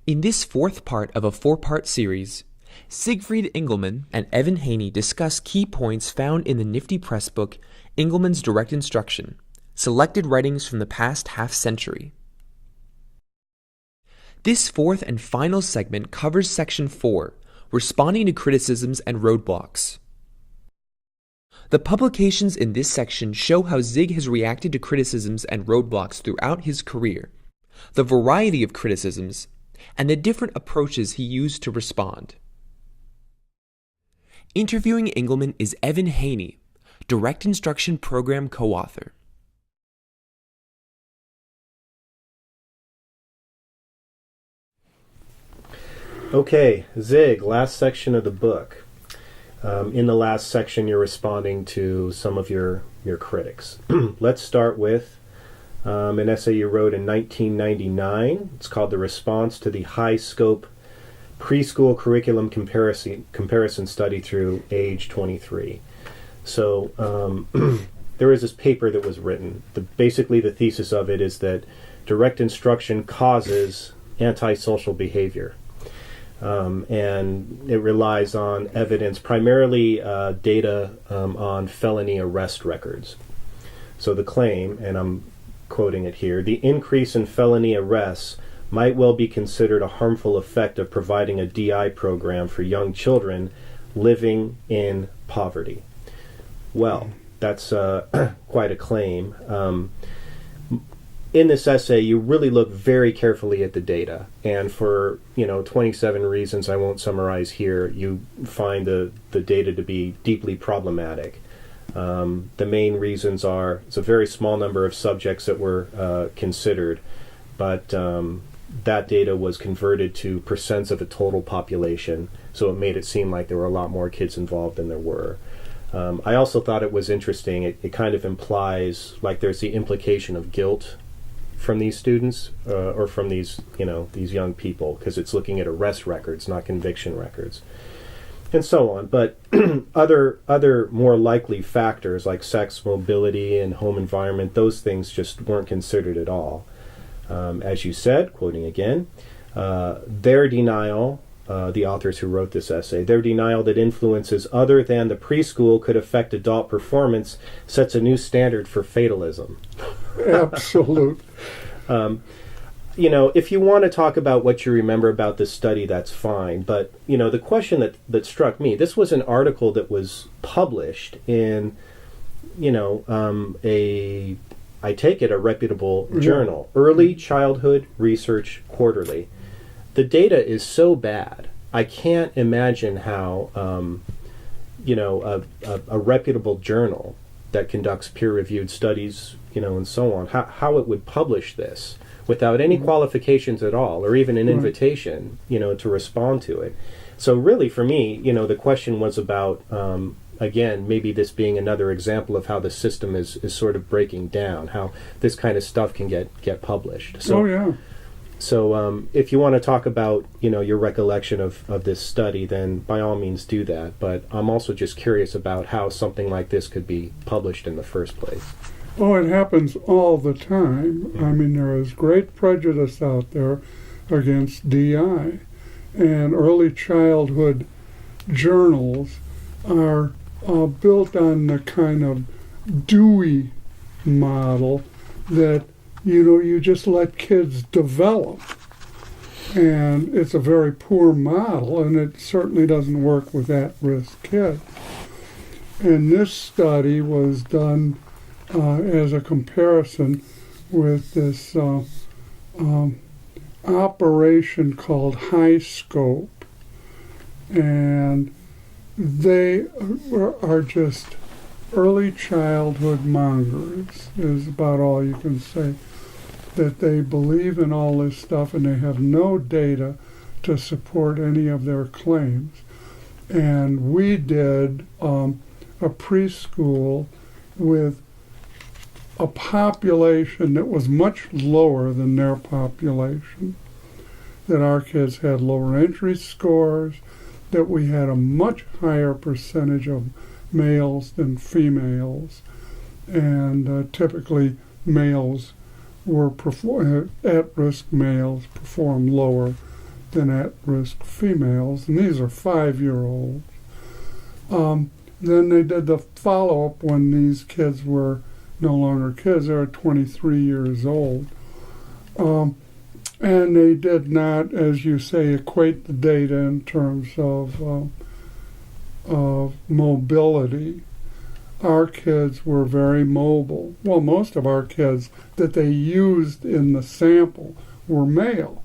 In this fourth part of a four-part series, Siegfried Engelmann and Evan Haney discuss key points found in the NIFDI Press book, Engelmann's Direct Instruction, Selected Writings from the Past Half-Century. This fourth and final segment covers Section 4, Responding to Criticisms and Roadblocks. The publications in this section show how Zig has reacted to criticisms and roadblocks throughout his career, the variety of criticisms, and the different approaches he used to respond. Interviewing Engelmann is Evan Haney, Direct Instruction Program co-author. Okay, Zig, last section of the book. In the last section, you're responding to some of your critics. Let's start with an essay you wrote in 1999. It's called The Response to the High Scope Preschool Curriculum Comparison Study through Age 23. So there is this paper that was written. Basically, the thesis of it is that direct instruction causes antisocial behavior. And it relies on evidence, primarily data on felony arrest records. So the claim, and I'm quoting it here, the increase in felony arrests might well be considered a harmful effect of providing a DI program for young children living in poverty. Well, that's quite a claim. In this essay, you really look very carefully at the data, and for 27 reasons I won't summarize here, you find the data to be deeply problematic. The main reasons are it's a very small number of subjects that were considered, but that data was converted to percents of the total population, so it made it seem like there were a lot more kids involved than there were. I also thought it was interesting. It kind of implies like there's the implication of guilt from these students or from these young people, because it's looking at arrest records, not conviction records, and so on. But other more likely factors like sex, mobility, and home environment, those things just weren't considered at all. As you said, quoting again, their denial, the authors who wrote this essay, their denial that influences other than the preschool could affect adult performance sets a new standard for fatalism. Absolute. If you want to talk about what you remember about this study, that's fine. But, the question that struck me, this was an article that was published in, I take it, a reputable journal, Early Childhood Research Quarterly. The data is so bad, I can't imagine how, a reputable journal that conducts peer-reviewed studies, and so on, how it would publish this without any qualifications at all, or even an invitation, to respond to it. So really, for me, the question was about, again, maybe this being another example of how the system is sort of breaking down, how this kind of stuff can get published. So, So if you want to talk about, your recollection of this study, then by all means do that. But I'm also just curious about how something like this could be published in the first place. Oh, it happens all the time. I mean, there is great prejudice out there against DI. And early childhood journals are built on the kind of Dewey model that you just let kids develop. And it's a very poor model, and it certainly doesn't work with at-risk kids. And this study was done as a comparison with this operation called High Scope. And they are just early childhood mongers, is about all you can say. That they believe in all this stuff and they have no data to support any of their claims. And we did a preschool with a population that was much lower than their population, that our kids had lower entry scores, that we had a much higher percentage of males than females, and typically males were at-risk males perform lower than at-risk females, and these are 5-year-olds. Then they did the follow-up when these kids were no longer kids. They were 23 years old. And they did not, as you say, equate the data in terms of mobility. Our kids were very mobile. Well, most of our kids that they used in the sample were male,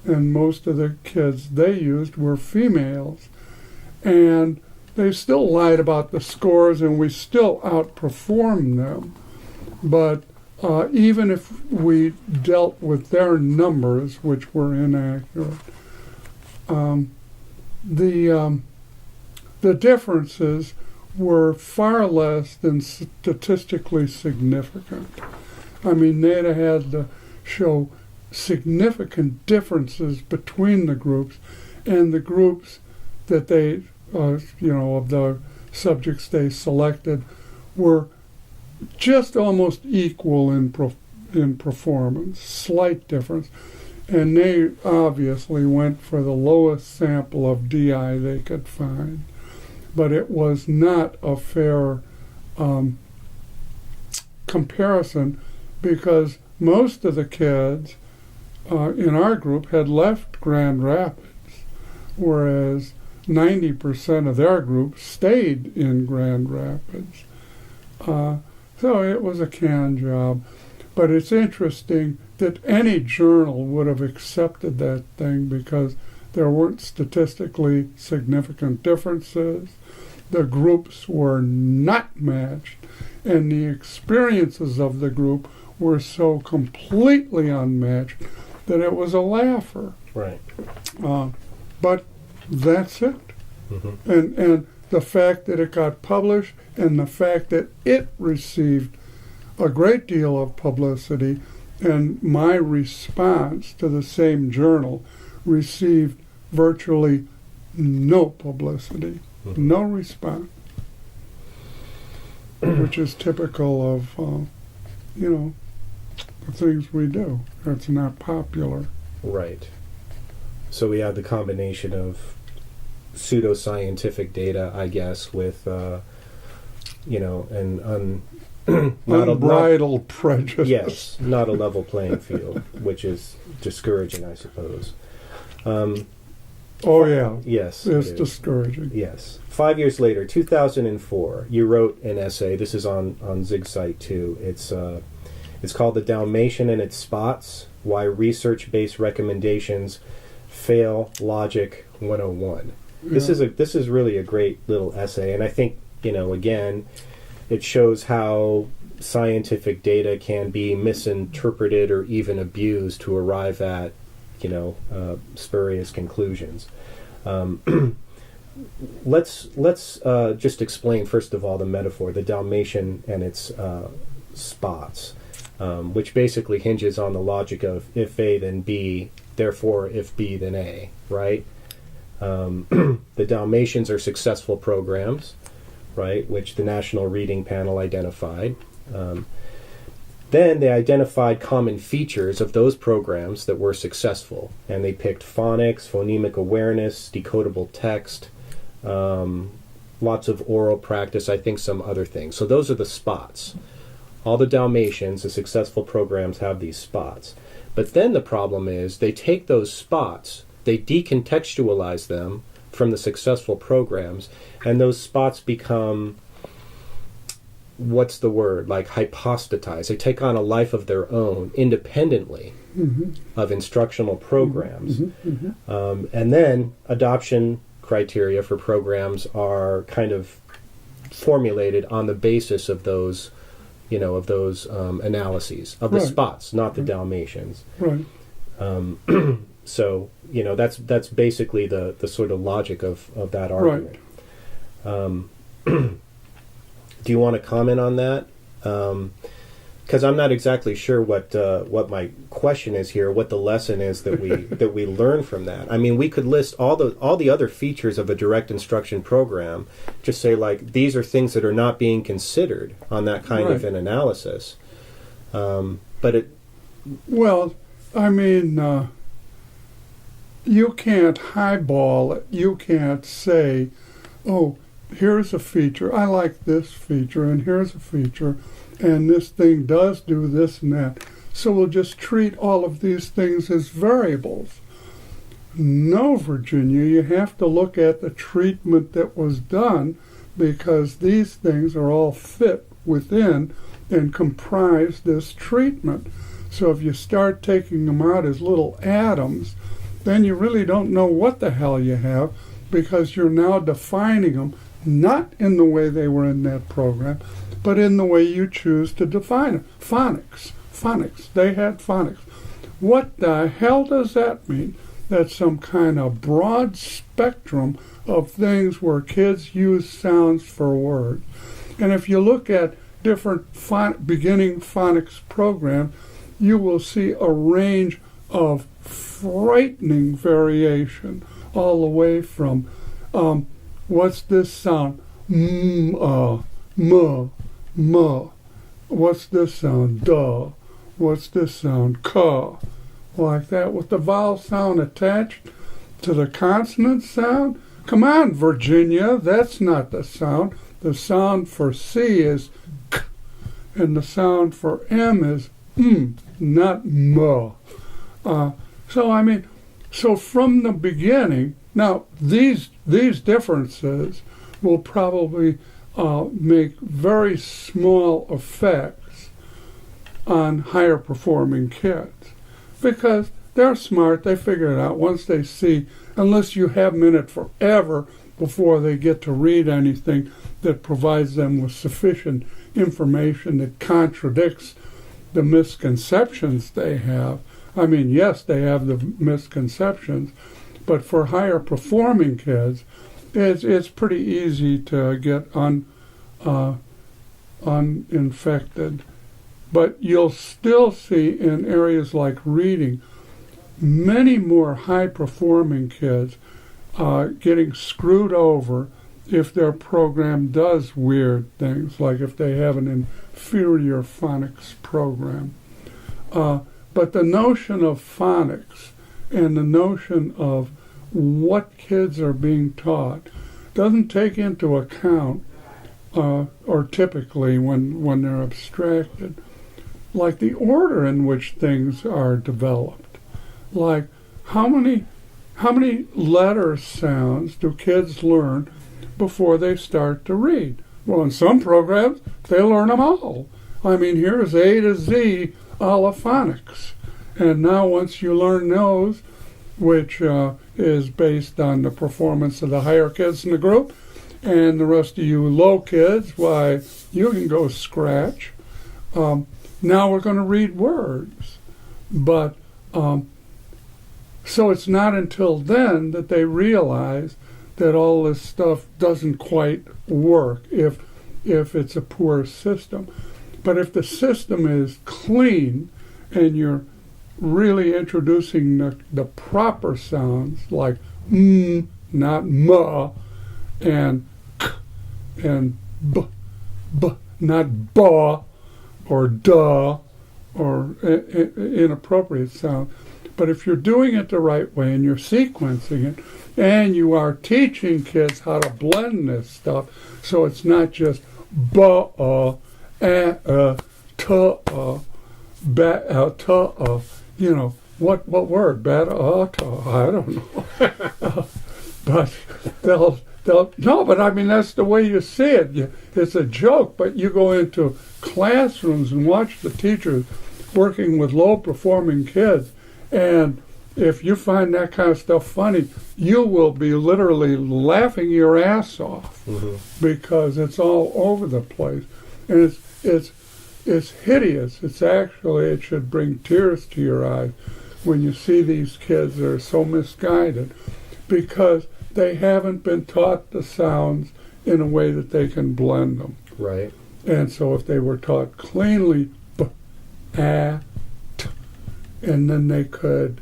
and most of the kids they used were females. And they still lied about the scores, and we still outperformed them. But even if we dealt with their numbers, which were inaccurate, the differences were far less than statistically significant. I mean, they'd have had to show significant differences between the groups, and the groups that they, of the subjects they selected, were just almost equal in performance, slight difference. And they obviously went for the lowest sample of DI they could find. But it was not a fair comparison, because most of the kids in our group had left Grand Rapids, whereas 90% of their group stayed in Grand Rapids. So it was a can job. But it's interesting that any journal would have accepted that thing, because there weren't statistically significant differences. The groups were not matched, and the experiences of the group were so completely unmatched that it was a laugher. Right. But that's it. Mm-hmm. And the fact that it got published, and the fact that it received a great deal of publicity, and my response to the same journal received virtually no publicity, mm-hmm. no response, which is typical of, the things we do. It's not popular. Right. So we have the combination of pseudoscientific data, I guess, with, unbridled prejudice. Yes, not a level playing field, which is discouraging, I suppose. Yes. It's discouraging. Yes. 5 years later, 2004, you wrote an essay. This is on Zig's site, too. It's called The Dalmatian and Its Spots, Why Research-Based Recommendations Fail Logic 101. Yeah. This is really a great little essay, and I think, again, it shows how scientific data can be misinterpreted or even abused to arrive at, spurious conclusions. Let's just explain, first of all, the metaphor, the Dalmatian and its spots, which basically hinges on the logic of if A, then B, therefore if B, then A, right? The Dalmatians are successful programs, right, which the National Reading Panel identified. Then they identified common features of those programs that were successful, and they picked phonics, phonemic awareness, decodable text, lots of oral practice, I think some other things. So those are the spots. All the Dalmatians, the successful programs, have these spots. But then the problem is they take those spots, they decontextualize them from the successful programs, and those spots become, what's the word, like hypostatized. They take on a life of their own independently mm-hmm. of instructional programs. Mm-hmm. Mm-hmm. And then adoption criteria for programs are kind of formulated on the basis of those, analyses of the right. spots, not the Dalmatians. Right. So, that's basically the sort of logic of that argument. Right. Do you want to comment on that? Because I'm not exactly sure what my question is here, what the lesson is that we that we learn from that. I mean, we could list all the other features of a direct instruction program, just say like these are things that are not being considered on that kind right. of an analysis. But it. Well, I mean, you can't highball it. You can't say, oh, here's a feature. I like this feature, and here's a feature, and this thing does do this and that. So we'll just treat all of these things as variables. No, Virginia, you have to look at the treatment that was done, because these things are all fit within and comprise this treatment. So if you start taking them out as little atoms, then you really don't know what the hell you have, because you're now defining them not in the way they were in that program, but in the way you choose to define them. Phonics. They had phonics. What the hell does that mean? That's some kind of broad spectrum of things where kids use sounds for words. And if you look at different beginning phonics programs, you will see a range of frightening variation, all the way from what's this sound? M. What's this sound? Duh. What's this sound? Ka. Like that, with the vowel sound attached to the consonant sound. Come on, Virginia, that's not the sound. The sound for C is K, and the sound for M is M, not M. So from the beginning, now these differences will probably make very small effects on higher performing kids, because they're smart. They figure it out once they see, unless you have them in it forever before they get to read anything that provides them with sufficient information that contradicts the misconceptions they have. I mean, yes, they have the misconceptions, but for higher performing kids, it's pretty easy to get uninfected. But you'll still see in areas like reading many more high-performing kids getting screwed over if their program does weird things, like if they have an inferior phonics program. But the notion of phonics and the notion of what kids are being taught doesn't take into account, or typically when they're abstracted, like the order in which things are developed. Like how many letter sounds do kids learn before they start to read? Well, in some programs, they learn them all. I mean, here's A to Z allophonics. And now once you learn those, which is based on the performance of the higher kids in the group, and the rest of you low kids, why, you can go scratch. Now we're going to read words. But so it's not until then that they realize that all this stuff doesn't quite work if it's a poor system. But if the system is clean and you're really introducing the proper sounds like m, not ma, and k, and b, not ba, or duh, or inappropriate sound. But if you're doing it the right way and you're sequencing it, and you are teaching kids how to blend this stuff, so it's not just ba, ta, ba, ta, you know, what word? Bata, I don't know. But they'll no, but I mean, that's the way you see it. It's a joke, but you go into classrooms and watch the teachers working with low-performing kids, and if you find that kind of stuff funny, you will be literally laughing your ass off, because it's all over the place, and it's hideous. It should bring tears to your eyes when you see these kids that are so misguided, because they haven't been taught the sounds in a way that they can blend them. Right. And so if they were taught cleanly, b, a, t, and then they could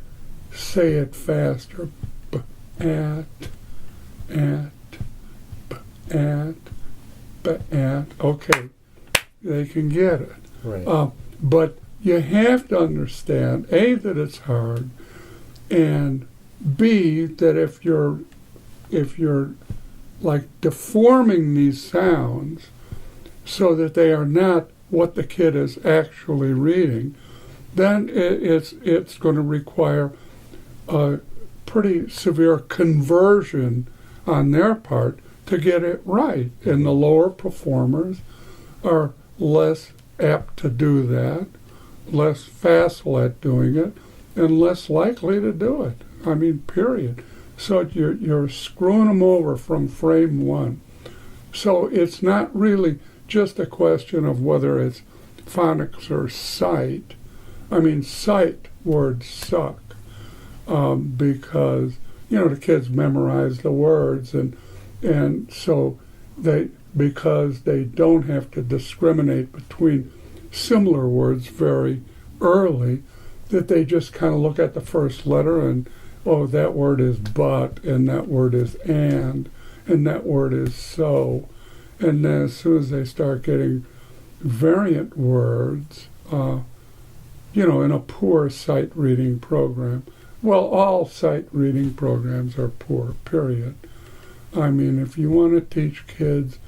say it faster, b, at, b, at, b, at, okay, they can get it. Right. But you have to understand, A, that it's hard, and B, that if you're like deforming these sounds so that they are not what the kid is actually reading, then it's going to require a pretty severe conversion on their part to get it right. And the lower performers are less apt to do that, less facile at doing it, and less likely to do it. I mean, period. So you're screwing them over from frame one. So it's not really just a question of whether it's phonics or sight. I mean, sight words suck because, the kids memorize the words, and so because they don't have to discriminate between similar words very early, that they just kind of look at the first letter and, oh, that word is but, and that word is and that word is so. And then as soon as they start getting variant words, in a poor sight reading program, well, all sight reading programs are poor, period. I mean, if you want to teach kids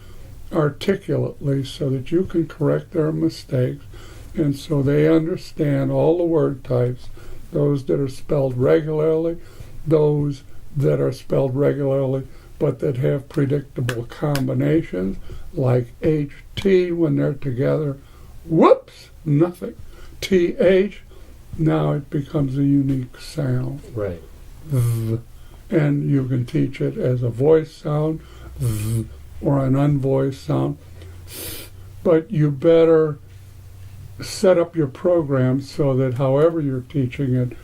articulately so that you can correct their mistakes and so they understand all the word types, those that are spelled regularly, those that are spelled regularly but that have predictable combinations, like HT when they're together, whoops, nothing. TH, now it becomes a unique sound. Right. V, and you can teach it as a voice sound, v, or an unvoiced sound. But you better set up your program so that however you're teaching it,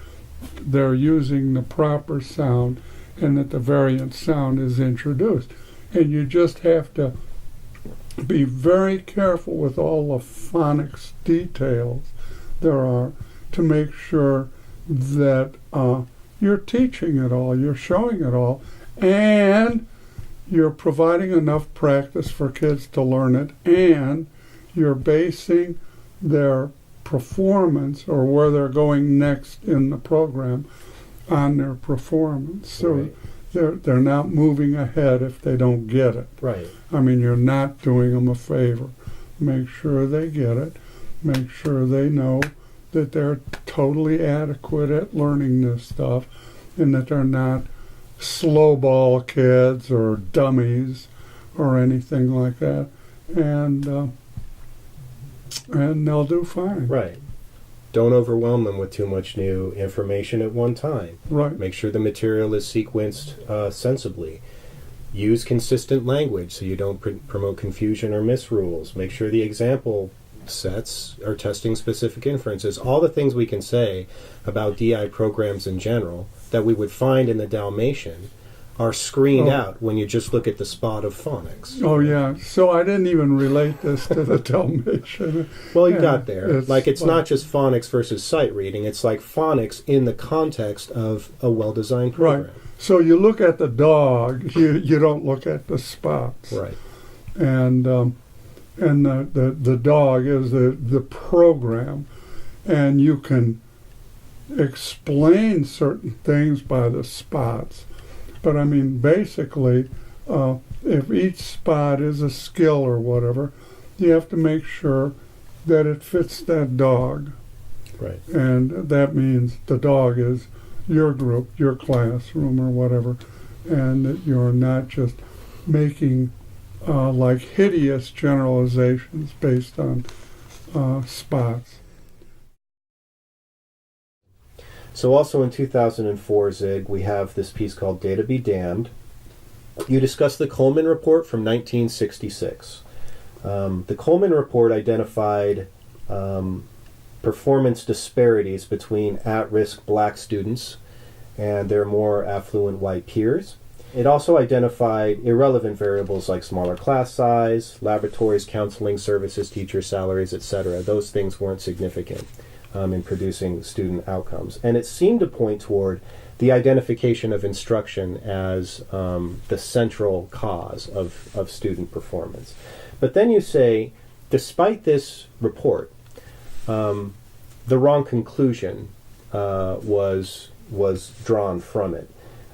they're using the proper sound and that the variant sound is introduced. And you just have to be very careful with all the phonics details there are to make sure that you're teaching it all, you're showing it all, and you're providing enough practice for kids to learn it, and you're basing their performance or where they're going next in the program on their performance. So right. they're not moving ahead if they don't get it. Right. I mean, you're not doing them a favor. Make sure they get it. Make sure they know that they're totally adequate at learning this stuff and that they're not slow ball kids or dummies or anything like that. And they'll do fine. Right. Don't overwhelm them with too much new information at one time. Right. Make sure the material is sequenced sensibly. Use consistent language so you don't promote confusion or misrules. Make sure the example sets are testing specific inferences. All the things we can say about DI programs in general that we would find in the Dalmatian are screened out when you just look at the spot of phonics. Oh, yeah. So I didn't even relate this to the Dalmatian. Well, you got there. It's not just phonics versus sight reading. It's like phonics in the context of a well-designed program. Right. So you look at the dog, you don't look at the spots. Right. And the dog is the program, and you can explain certain things by the spots. But I mean, basically, if each spot is a skill or whatever, you have to make sure that it fits that dog. Right. And that means the dog is your group, your classroom, or whatever, and that you're not just making like hideous generalizations based on spots. So also in 2004, Zig, we have this piece called Data Be Damned. You discuss the Coleman Report from 1966. The Coleman Report identified performance disparities between at-risk black students and their more affluent white peers. It also identified irrelevant variables like smaller class size, laboratories, counseling services, teacher salaries, etc. Those things weren't significant in producing student outcomes. And it seemed to point toward the identification of instruction as the central cause of student performance. But then you say, despite this report, the wrong conclusion was was drawn from it.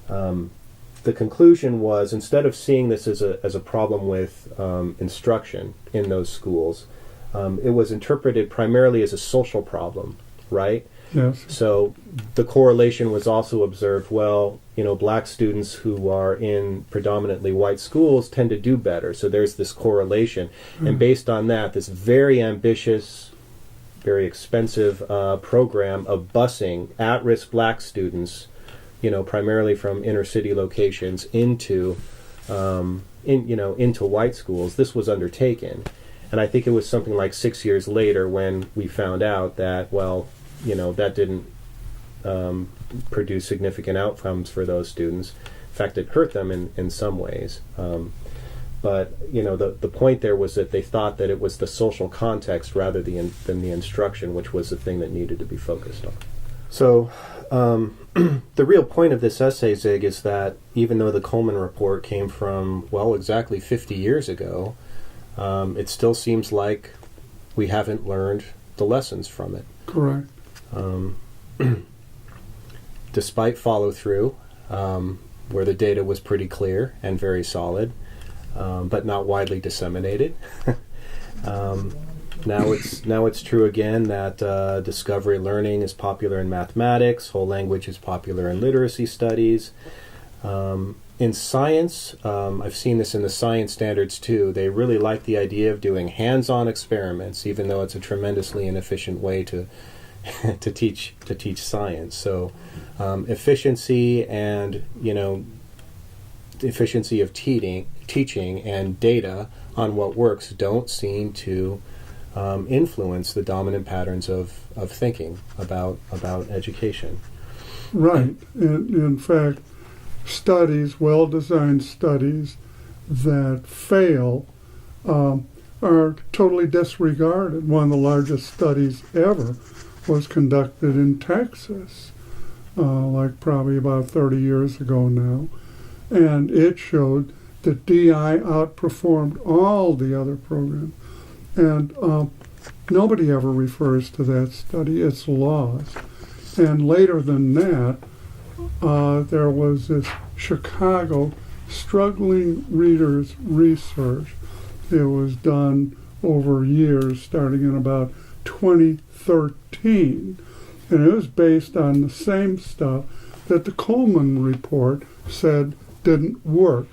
The conclusion was, instead of seeing this as a problem with instruction in those schools, it was interpreted primarily as a social problem, right? Yes. So the correlation was also observed, well, black students who are in predominantly white schools tend to do better. So there's this correlation. And based on that, this very ambitious, very expensive program of busing at-risk black students, primarily from inner city locations into white schools, this was undertaken. And I think it was something like 6 years later when we found out that, that didn't produce significant outcomes for those students. In fact, it hurt them in some ways. But the point there was that they thought that it was the social context rather than the instruction, which was the thing that needed to be focused on. So the real point of this essay, Zig, is that even though the Coleman report came from, exactly 50 years ago, it still seems like we haven't learned the lessons from it. Correct. Despite follow-through, where the data was pretty clear and very solid, but not widely disseminated. Now it's true again that discovery learning is popular in mathematics, whole language is popular in literacy studies. In science, I've seen this in the science standards too, they really like the idea of doing hands-on experiments, even though it's a tremendously inefficient way to to teach science. So efficiency and efficiency of teaching and data on what works don't seem to influence the dominant patterns of thinking about education. Right. In fact, well-designed studies that fail are totally disregarded. One of the largest studies ever was conducted in Texas, probably about 30 years ago now, and it showed that DI outperformed all the other programs. And nobody ever refers to that study. It's lost. And later than that, there was this Chicago struggling readers research. It was done over years, starting in about 2013. And it was based on the same stuff that the Coleman report said didn't work.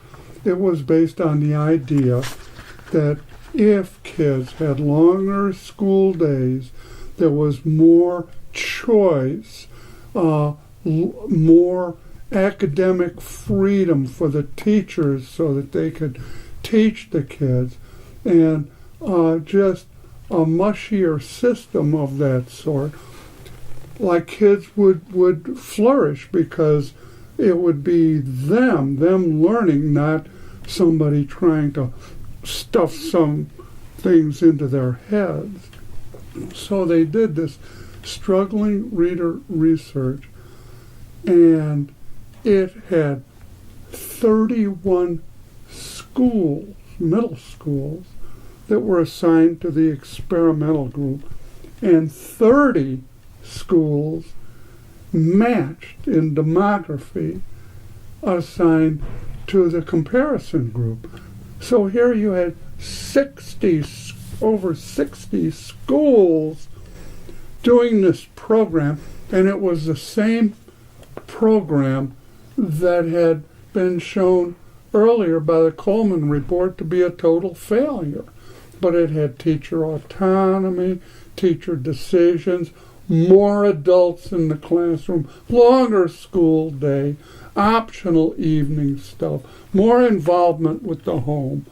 It was based on the idea that if kids had longer school days, there was more choice, more academic freedom for the teachers so that they could teach the kids, and just a mushier system of that sort, like kids would flourish because it would be them learning, not somebody trying to stuff some things into their heads. So they did this struggling reader research, and it had 31 schools, middle schools, that were assigned to the experimental group, and 30 schools matched in demography assigned to the comparison group. So here you had over 60 schools doing this program, and it was the same program that had been shown earlier by the Coleman report to be a total failure. But it had teacher autonomy, teacher decisions, more adults in the classroom, longer school day, optional evening stuff, more involvement with the home,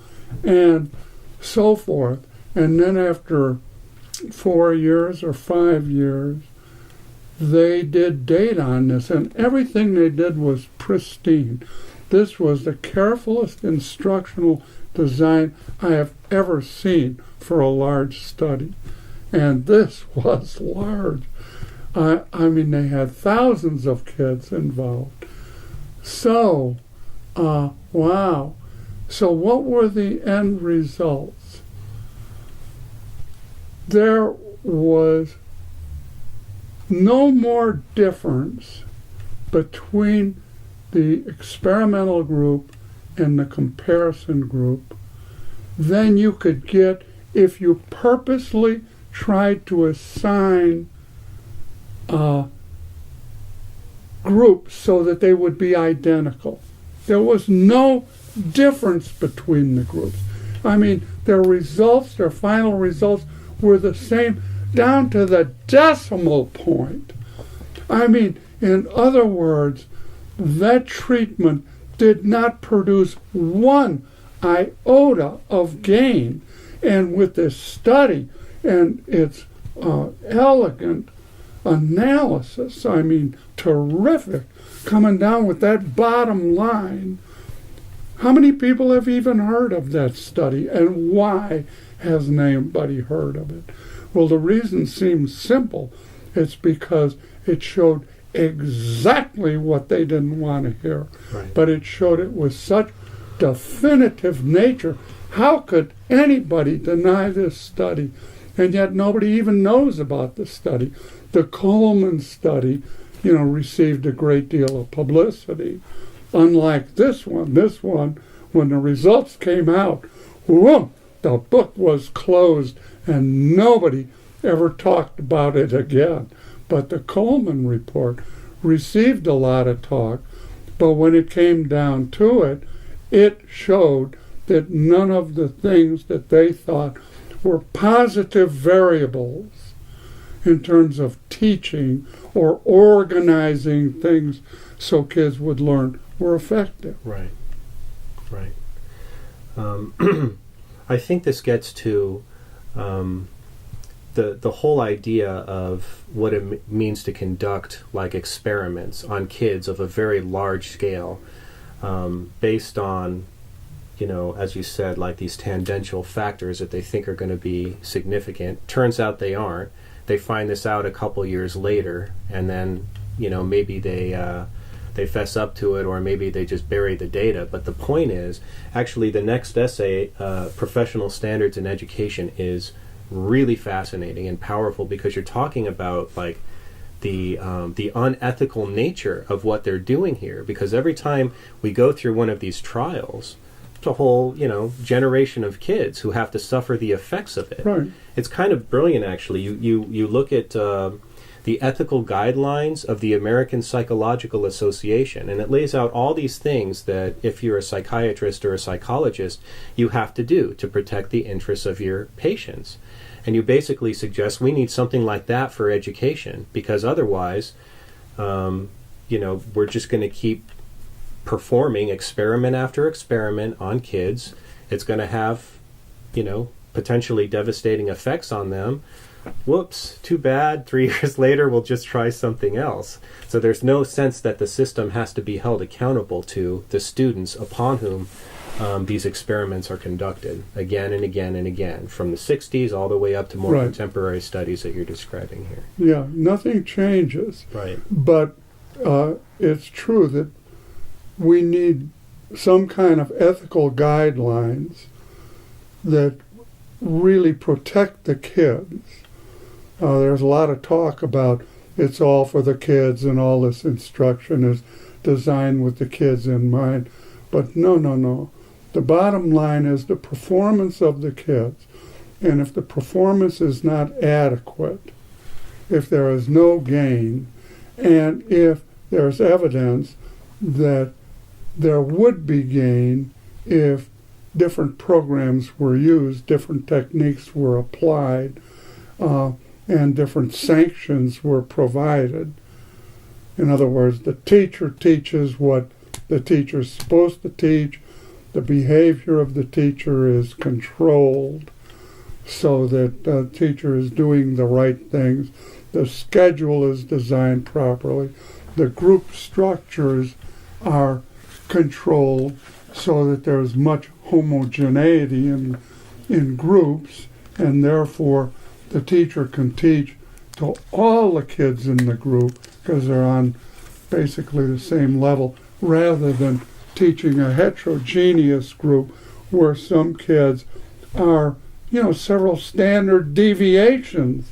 and so forth. And then after 4 years or 5 years, they did data on this, and everything they did was pristine. This was the carefulest instructional design I have ever seen for a large study. And this was large. I mean, they had thousands of kids involved. So, wow. So what were the end results? There was no more difference between the experimental group and the comparison group than you could get if you purposely tried to assign groups so that they would be identical. There was no difference between the groups. I mean, their results, their final results, were the same down to the decimal point. I mean, in other words, that treatment did not produce one iota of gain. And with this study and its elegant analysis, I mean, terrific, coming down with that bottom line. How many people have even heard of that study, and why hasn't anybody heard of it? Well, the reason seems simple. It's because it showed exactly what they didn't want to hear. Right. But it showed it with such definitive nature. How could anybody deny this study? And yet nobody even knows about the study. The Coleman study, received a great deal of publicity. Unlike this one, when the results came out, whoa, the book was closed and nobody ever talked about it again. But the Coleman report received a lot of talk, but when it came down to it, it showed that none of the things that they thought were positive variables in terms of teaching or organizing things so kids would learn were effective. Right. I think this gets to the whole idea of what it means to conduct like experiments on kids of a very large scale, based on, as you said, like these tangential factors that they think are going to be significant. Turns out they aren't. They find this out a couple years later, and then maybe they fess up to it, or maybe they just bury the data. But the point is, actually, the next essay, Professional Standards in Education, is really fascinating and powerful, because you're talking about like the unethical nature of what they're doing here. Because every time we go through one of these trials, it's a whole generation of kids who have to suffer the effects of it. Right. It's kind of brilliant, actually. You look at the ethical guidelines of the American Psychological Association, and it lays out all these things that if you're a psychiatrist or a psychologist, you have to do to protect the interests of your patients. And you basically suggest we need something like that for education, because otherwise, we're just going to keep performing experiment after experiment on kids. It's going to have, potentially devastating effects on them. Whoops, too bad. 3 years later, we'll just try something else. So there's no sense that the system has to be held accountable to the students upon whom these experiments are conducted again and again and again, from the 60s all the way up to more Right. contemporary studies that you're describing here. Yeah, nothing changes. Right. But it's true that we need some kind of ethical guidelines that really protect the kids. There's a lot of talk about it's all for the kids and all this instruction is designed with the kids in mind. But no. The bottom line is the performance of the kids. And if the performance is not adequate, if there is no gain, and if there's evidence that there would be gain if different programs were used, different techniques were applied, and different sanctions were provided. In other words, the teacher teaches what the teacher's supposed to teach. The behavior of the teacher is controlled so that the teacher is doing the right things. The schedule is designed properly. The group structures are controlled so that there's much homogeneity in groups, and therefore the teacher can teach to all the kids in the group because they're on basically the same level, rather than teaching a heterogeneous group where some kids are, several standard deviations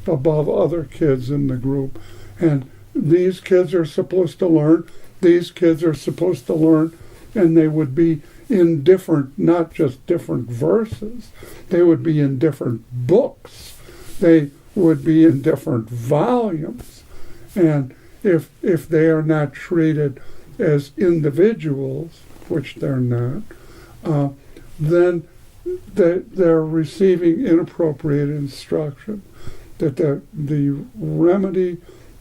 above other kids in the group. And these kids are supposed to learn, these kids are supposed to learn, and they would be in different, not just different verses, they would be in different books, they would be in different volumes. And if they are not treated as individuals, which they're not, then they're receiving inappropriate instruction. That the remedy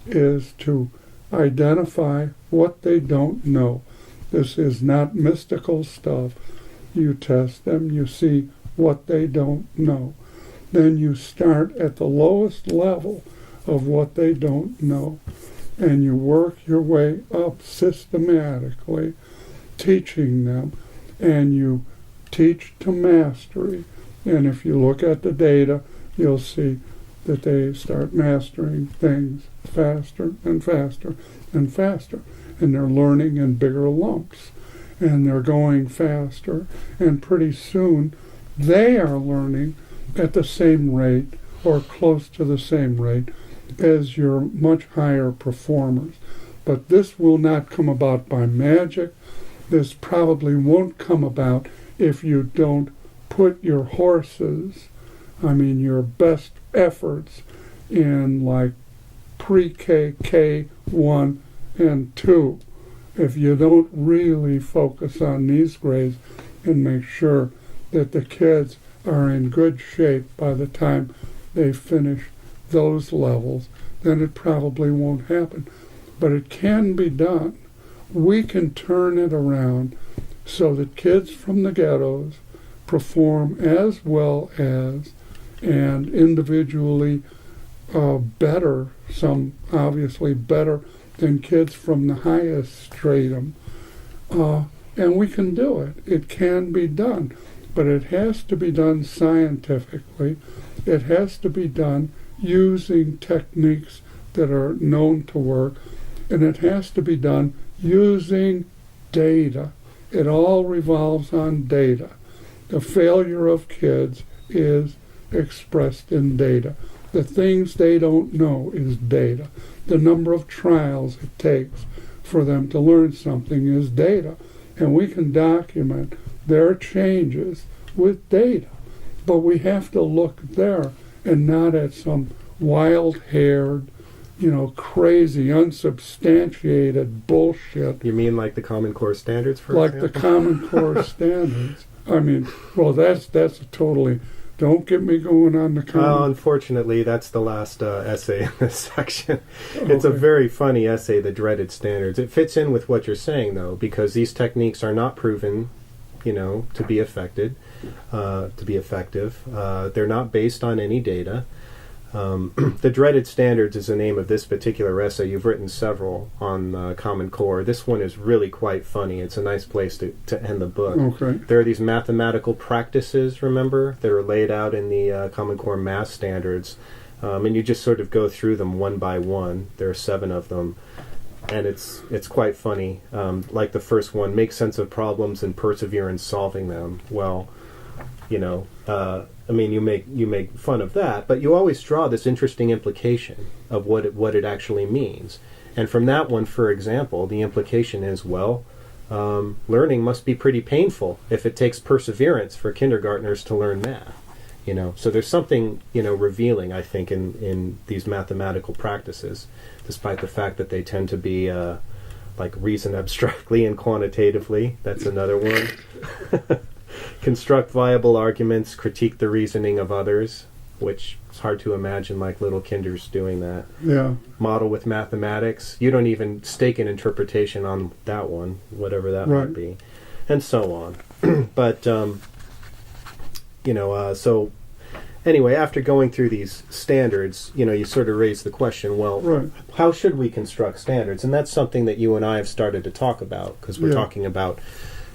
is to identify what they don't know. This is not mystical stuff. You test them, you see what they don't know. Then you start at the lowest level of what they don't know, and you work your way up systematically, teaching them, and you teach to mastery. And if you look at the data, you'll see that they start mastering things faster and faster and faster. And they're learning in bigger lumps. And they're going faster. And pretty soon, they are learning at the same rate or close to the same rate as your much higher performers. But this will not come about by magic. This probably won't come about if you don't put your horses, your best efforts in like pre-K, K1 and 2. If you don't really focus on these grades and make sure that the kids are in good shape by the time they finish those levels, then it probably won't happen. But it can be done. We can turn it around so that kids from the ghettos perform as well as and individually better, some obviously better than kids from the highest stratum. And we can do it. It can be done. But it has to be done scientifically. It has to be done using techniques that are known to work. And it has to be done using data. It all revolves on data. The failure of kids is expressed in data. The things they don't know is data. The number of trials it takes for them to learn something is data. And we can document their changes with data. But we have to look there and not at some wild-haired, crazy, unsubstantiated bullshit. You mean like the Common Core standards, for example? Like the Common Core standards. That's a totally... Don't get me going on the Common... unfortunately, that's the last essay in this section. It's a very funny essay, The Dreaded Standards. It fits in with what you're saying, though, because these techniques are not proven, to be effective. They're not based on any data. The Dreaded Standards is the name of this particular essay. You've written several on Common Core. This one is really quite funny. It's a nice place to end the book. Okay. There are these mathematical practices, remember, that are laid out in the Common Core math standards. And you just sort of go through them one by one. There are 7 of them. And it's quite funny. Like the first one, make sense of problems and persevere in solving them. Well, you make fun of that, but you always draw this interesting implication of what it actually means. And from that one, for example, the implication is, learning must be pretty painful if it takes perseverance for kindergartners to learn math. So there's something, revealing, I think, in these mathematical practices, despite the fact that they tend to be like reason abstractly and quantitatively. That's another one. Construct viable arguments, critique the reasoning of others, which is hard to imagine like little kinders doing that. Yeah. Model with mathematics. You don't even stake an interpretation on that one, whatever that might be, and so on. But, so anyway, after going through these standards, you sort of raise the question, how should we construct standards? And that's something that you and I have started to talk about, because we're talking about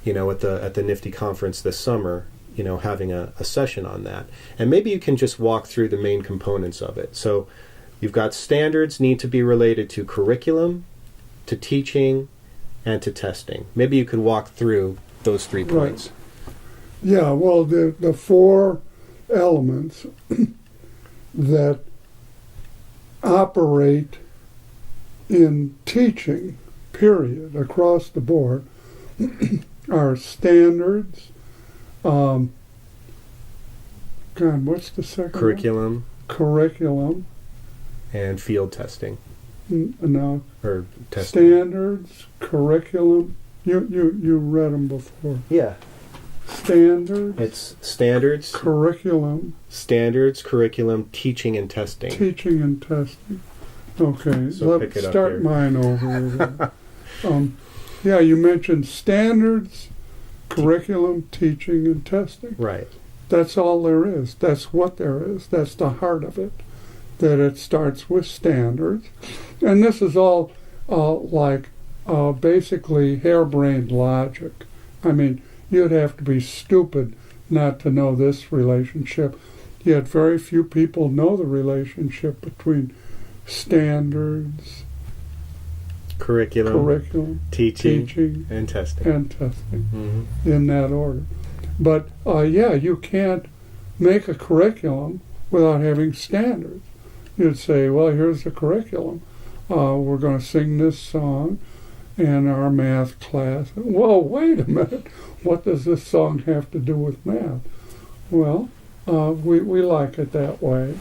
at the NIFDI conference this summer, having a session on that. And maybe you can just walk through the main components of it. So you've got standards need to be related to curriculum, to teaching, and to testing. Maybe you could walk through those 3 points. Yeah, well, the 4 elements that operate in teaching, period, across the board, are standards. What's the second Curriculum. one? Curriculum. And field testing. No. Or testing. Standards, curriculum. You read them before. Yeah. Standards. It's standards. Curriculum. Standards, curriculum, teaching, and testing. Teaching and testing. Okay, So let's start mine over. Yeah, you mentioned standards, curriculum, teaching, and testing. Right. That's all there is. That's what there is. That's the heart of it. That it starts with standards. And this is all basically harebrained logic. I mean, you'd have to be stupid not to know this relationship. Yet very few people know the relationship between standards, curriculum, teaching and testing. Mm-hmm. In that order. But you can't make a curriculum without having standards. You'd say, well, here's the curriculum. We're going to sing this song in our math class. Whoa, wait a minute. What does this song have to do with math? Well, we like it that way.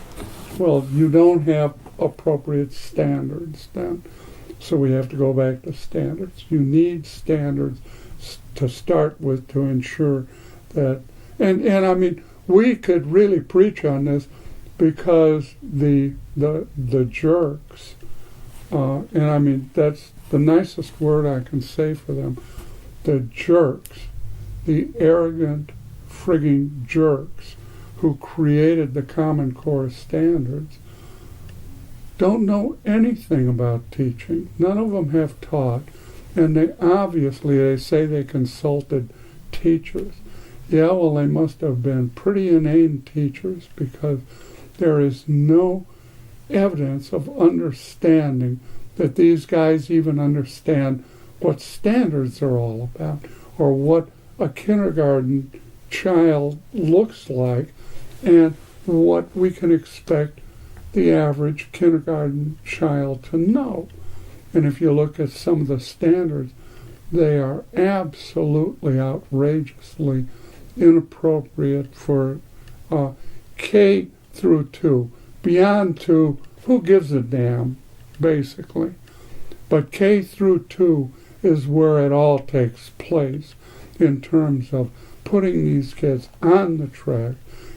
Well, you don't have appropriate standards then. So we have to go back to standards. You need standards to start with to ensure that, and I mean, we could really preach on this because the jerks, and I mean, that's the nicest word I can say for them, the jerks, the arrogant frigging jerks who created the Common Core standards, don't know anything about teaching. None of them have taught, and they say they consulted teachers. Yeah, well, they must have been pretty inane teachers because there is no evidence of understanding that these guys even understand what standards are all about or what a kindergarten child looks like and what we can expect the average kindergarten child to know. And if you look at some of the standards, they are absolutely outrageously inappropriate for K through 2. Beyond 2, who gives a damn, basically. But K through 2 is where it all takes place in terms of putting these kids on the track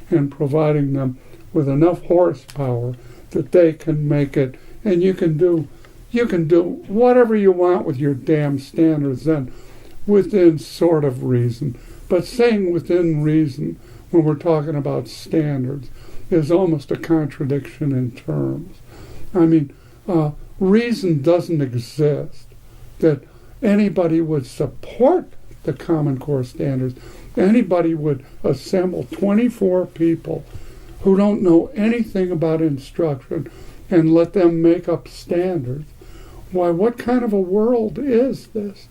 and providing them with enough horsepower that they can make it. And you can do whatever you want with your damn standards then within sort of reason. But saying within reason when we're talking about standards is almost a contradiction in terms. I mean, reason doesn't exist that anybody would support the Common Core standards. Anybody would assemble 24 people who don't know anything about instruction and let them make up standards. Why, what kind of a world is this?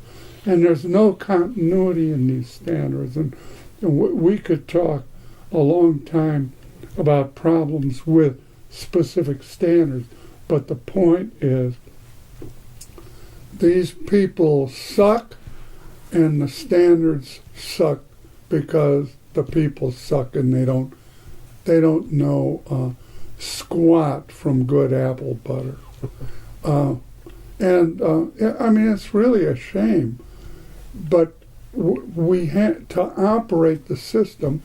And there's no continuity in these standards. And we could talk a long time about problems with specific standards, but the point is these people suck and the standards suck because the people suck and they don't know squat from good apple butter. I mean, it's really a shame. But we had to operate the system.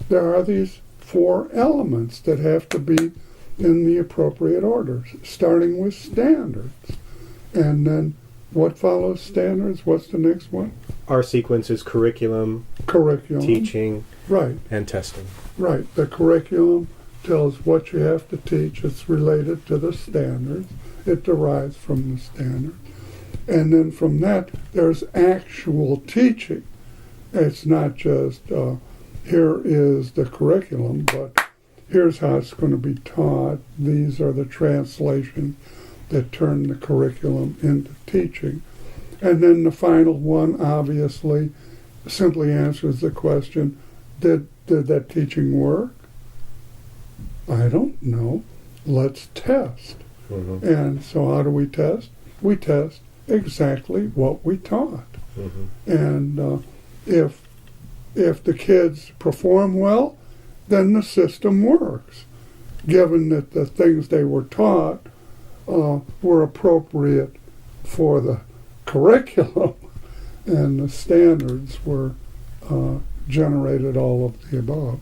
There are these 4 elements that have to be in the appropriate order, starting with standards. And then what follows standards? What's the next one? Our sequence is curriculum, teaching, right, and testing. Right. The curriculum tells what you have to teach. It's related to the standards. It derives from the standards. And then from that, there's actual teaching. It's not just, here is the curriculum, but here's how it's going to be taught. These are the translations that turn the curriculum into teaching. And then the final one, obviously, simply answers the question, did that teaching work? I don't know. Let's test. Mm-hmm. And so how do we test? we test exactly what we taught. And if the kids perform well, then the system works, given that the things they were taught were appropriate for the curriculum, and the standards were generated all of the above.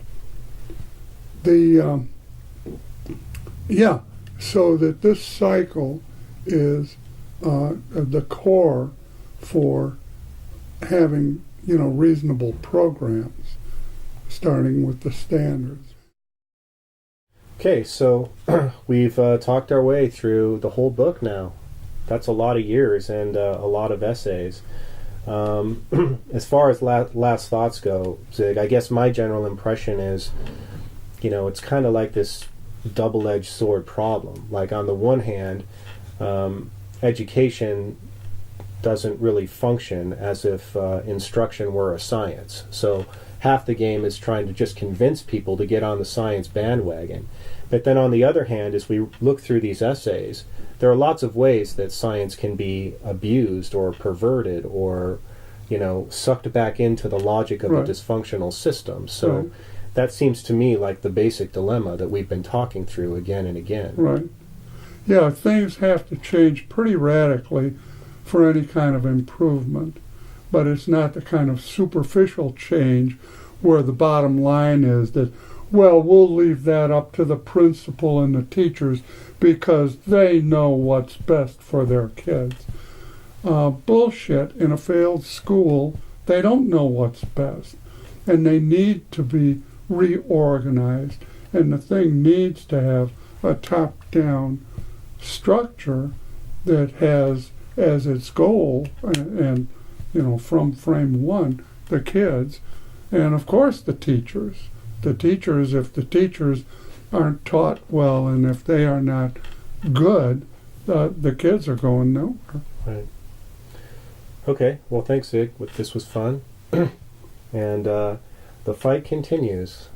So that this cycle is the core for having, reasonable programs, starting with the standards. Okay, so we've talked our way through the whole book now. That's a lot of years and a lot of essays. As far as last thoughts go, Zig, I guess my general impression is, it's kind of like this double-edged sword problem. Like, on the one hand, education doesn't really function as if instruction were a science. So half the game is trying to just convince people to get on the science bandwagon. But then on the other hand, as we look through these essays, there are lots of ways that science can be abused or perverted or, sucked back into the logic of a dysfunctional system. So that seems to me like the basic dilemma that we've been talking through again and again. Right. Yeah, things have to change pretty radically for any kind of improvement, but it's not the kind of superficial change where the bottom line is that, well, we'll leave that up to the principal and the teachers because they know what's best for their kids. Bullshit. In a failed school, they don't know what's best, and they need to be reorganized, and the thing needs to have a top-down structure that has as its goal, and from frame one, the kids, and of course the teachers. The teachers, if the teachers aren't taught well and if they are not good, the kids are going nowhere. Right. Okay, well, thanks, Zig. This was fun. And the fight continues.